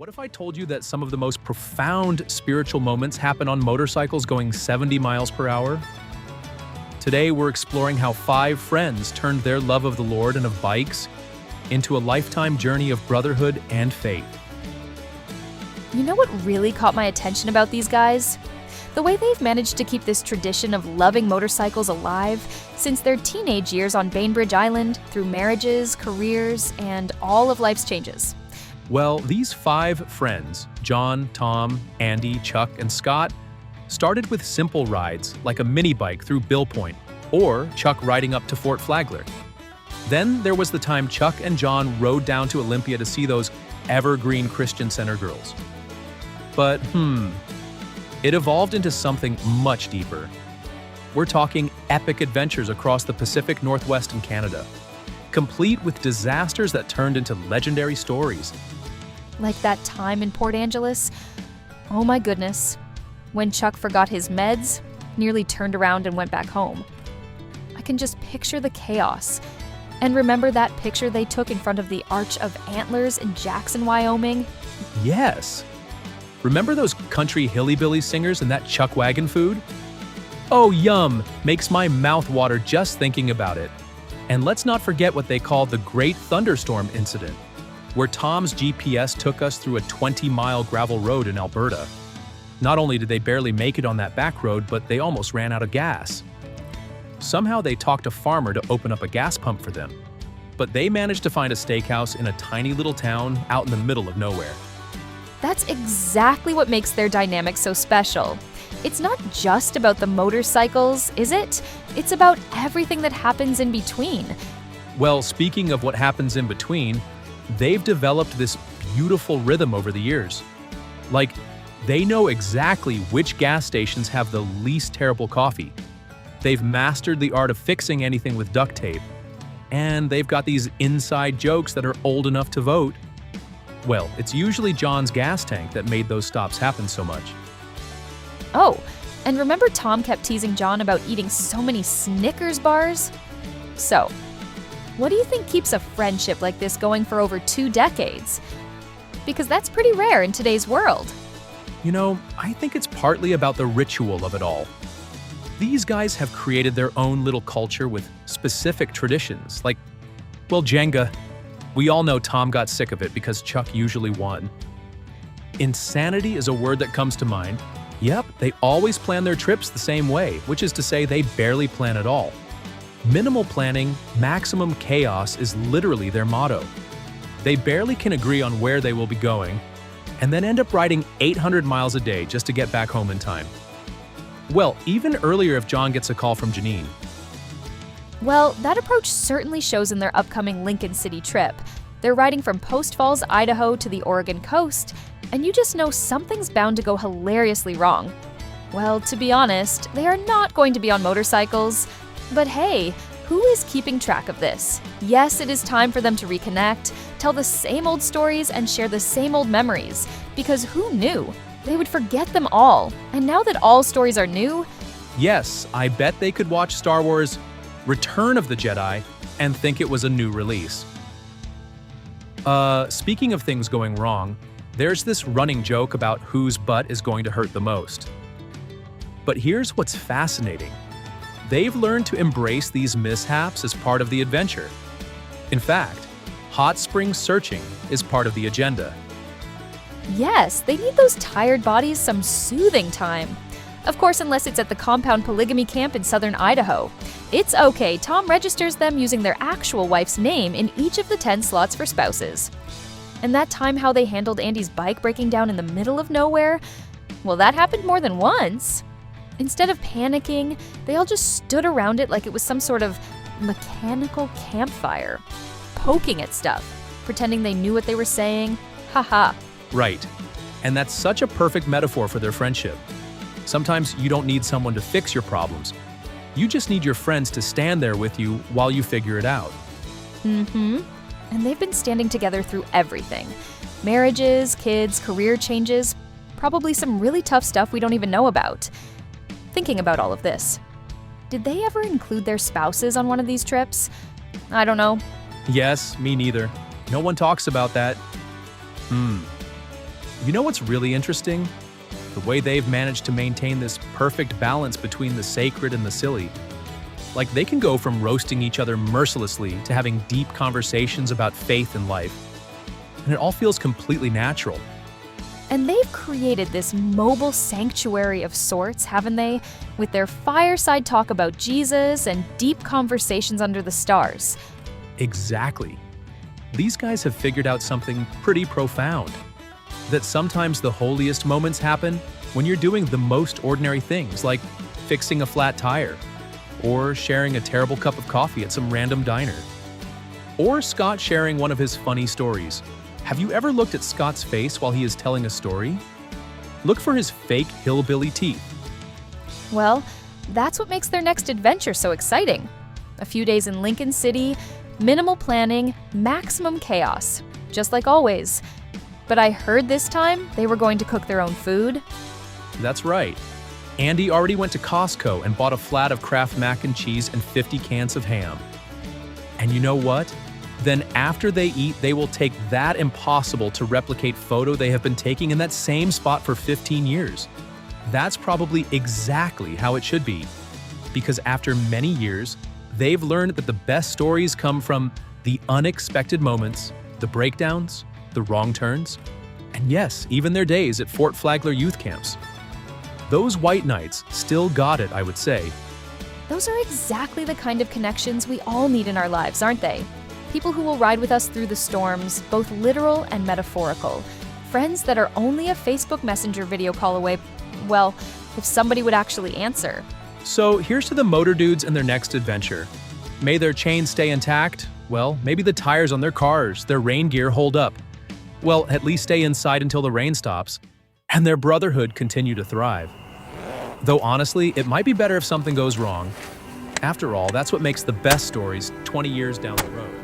What if I told you that some of the most profound spiritual moments happen on motorcycles going 70 miles per hour? Today, we're exploring how 5 friends turned their love of the Lord and of bikes into a lifetime journey of brotherhood and faith. You know what really caught my attention about these guys? The way they've managed to keep this tradition of loving motorcycles alive since their teenage years on Bainbridge Island, through marriages, careers, and all of life's changes. Well, these 5 friends, John, Tom, Andy, Chuck, and Scott, started with simple rides like a mini bike through Bill Point, or Chuck riding up to Fort Flagler. Then there was the time Chuck and John rode down to Olympia to see those evergreen Christian Center girls. But it evolved into something much deeper. We're talking epic adventures across the Pacific Northwest and Canada, complete with disasters that turned into legendary stories. Like that time in Port Angeles? Oh my goodness. When Chuck forgot his meds, nearly turned around and went back home. I can just picture the chaos. And remember that picture they took in front of the Arch of Antlers in Jackson, Wyoming? Yes. Remember those country hilly-billy singers and that chuck wagon food? Oh, yum! Makes my mouth water just thinking about it. And let's not forget what they call the Great Thunderstorm Incident, where Tom's GPS took us through a 20-mile gravel road in Alberta. Not only did they barely make it on that back road, but they almost ran out of gas. Somehow they talked a farmer to open up a gas pump for them. But they managed to find a steakhouse in a tiny little town out in the middle of nowhere. That's exactly what makes their dynamic so special. It's not just about the motorcycles, is it? It's about everything that happens in between. Well, speaking of what happens in between, they've developed this beautiful rhythm over the years. Like, they know exactly which gas stations have the least terrible coffee. They've mastered the art of fixing anything with duct tape. And they've got these inside jokes that are old enough to vote. Well, it's usually John's gas tank that made those stops happen so much. Oh, and remember Tom kept teasing John about eating so many Snickers bars? So, what do you think keeps a friendship like this going for over 2 decades? Because that's pretty rare in today's world. You know, I think it's partly about the ritual of it all. These guys have created their own little culture with specific traditions, like, well, Jenga. We all know Tom got sick of it because Chuck usually won. Insanity is a word that comes to mind. Yep, they always plan their trips the same way, which is to say they barely plan at all. Minimal planning, maximum chaos is literally their motto. They barely can agree on where they will be going, and then end up riding 800 miles a day just to get back home in time. Well, even earlier if John gets a call from Janine. Well, that approach certainly shows in their upcoming Lincoln City trip. They're riding from Post Falls, Idaho to the Oregon coast, and you just know something's bound to go hilariously wrong. Well, to be honest, they are not going to be on motorcycles. But hey, who is keeping track of this? Yes, it is time for them to reconnect, tell the same old stories, and share the same old memories. Because who knew? They would forget them all. And now that all stories are new, yes, I bet they could watch Star Wars Return of the Jedi and think it was a new release. Speaking of things going wrong, there's this running joke about whose butt is going to hurt the most. But here's what's fascinating. They've learned to embrace these mishaps as part of the adventure. In fact, hot spring searching is part of the agenda. yes, they need those tired bodies some soothing time. Of course, unless it's at the compound polygamy camp in southern Idaho. It's okay, Tom registers them using their actual wife's name in each of the 10 slots for spouses. And that time how they handled Andy's bike breaking down in the middle of nowhere? Well, that happened more than once. Instead of panicking, they all just stood around it like it was some sort of mechanical campfire, poking at stuff, pretending they knew what they were saying. Haha. Right. And that's such a perfect metaphor for their friendship. Sometimes you don't need someone to fix your problems. You just need your friends to stand there with you while you figure it out. And they've been standing together through everything. Marriages, kids, career changes, probably some really tough stuff we don't even know about. Thinking about all of this, did they ever include their spouses on one of these trips? I don't know. Yes, me neither. No one talks about that. You know what's really interesting? The way they've managed to maintain this perfect balance between the sacred and the silly. Like, they can go from roasting each other mercilessly to having deep conversations about faith and life. And it all feels completely natural. And they've created this mobile sanctuary of sorts, haven't they? With their fireside talk about Jesus and deep conversations under the stars. Exactly. These guys have figured out something pretty profound. That sometimes the holiest moments happen when you're doing the most ordinary things, like fixing a flat tire, or sharing a terrible cup of coffee at some random diner. Or Scott sharing one of his funny stories. Have you ever looked at Scott's face while he is telling a story? Look for his fake hillbilly teeth. Well, that's what makes their next adventure so exciting. A few days in Lincoln City, minimal planning, maximum chaos. Just like always. But I heard this time they were going to cook their own food. That's right. Andy already went to Costco and bought a flat of Kraft mac and cheese and 50 cans of ham. And you know what? Then after they eat, they will take that impossible to replicate photo they have been taking in that same spot for 15 years. That's probably exactly how it should be. Because after many years, they've learned that the best stories come from the unexpected moments, the breakdowns, the wrong turns, and yes, even their days at Fort Flagler youth camps. Those white knights still got it, I would say. Those are exactly the kind of connections we all need in our lives, aren't they? People who will ride with us through the storms, both literal and metaphorical. Friends that are only a Facebook Messenger video call away, well, if somebody would actually answer. So here's to the Motodudes and their next adventure. May their chains stay intact. Well, maybe the tires on their cars, their rain gear hold up. Well, at least stay inside until the rain stops. And their brotherhood continue to thrive. Though honestly, it might be better if something goes wrong. After all, that's what makes the best stories 20 years down the road.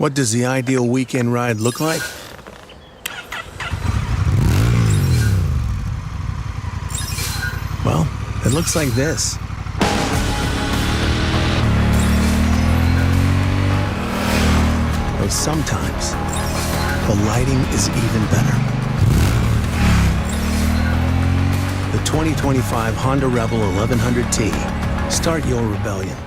What does the ideal weekend ride look like? Well, it looks like this. But sometimes, the lighting is even better. The 2025 Honda Rebel 1100T. Start your rebellion.